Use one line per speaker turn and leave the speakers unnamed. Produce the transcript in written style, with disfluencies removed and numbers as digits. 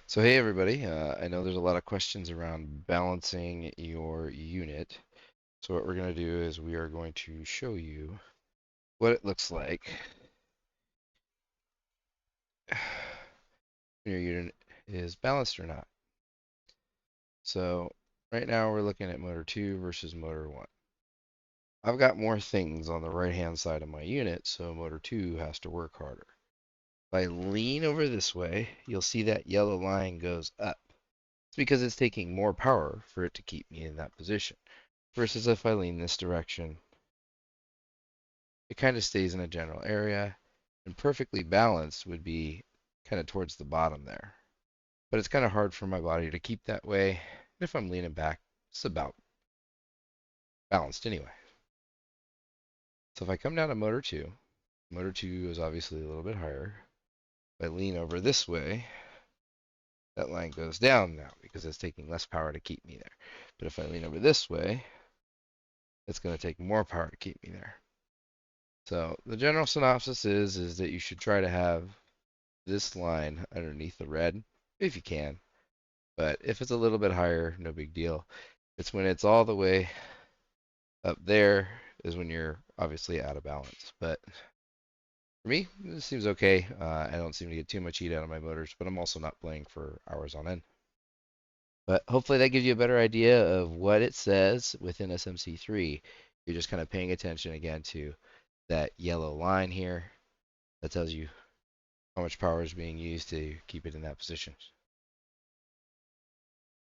So hey everybody, I know there's a lot of questions around balancing your unit. So what we're going to do is we are going to show you what it looks like when your unit is balanced or not. So right now we're looking at motor 2 versus motor 1. I've got more things on the right hand side of my unit, so motor 2 has to work harder. If I lean over this way, you'll see that yellow line goes up. It's because it's taking more power for it to keep me in that position. Versus if I lean this direction, it kind of stays in a general area, and perfectly balanced would be kind of towards the bottom there. But it's kind of hard for my body to keep that way. And if I'm leaning back, it's about balanced anyway. So if I come down to motor 2 is obviously a little bit higher. If I lean over this way, that line goes down now because it's taking less power to keep me there. But if I lean over this way, it's going to take more power to keep me there. So the general synopsis is that you should try to have this line underneath the red if you can. But if it's a little bit higher, no big deal. It's when it's all the way up there is when you're obviously out of balance. But for me, this seems okay. I don't seem to get too much heat out of my motors, but I'm also not playing for hours on end. But hopefully that gives you a better idea of what it says within SMC3. You're just kind of paying attention again to that yellow line here that tells you how much power is being used to keep it in that position.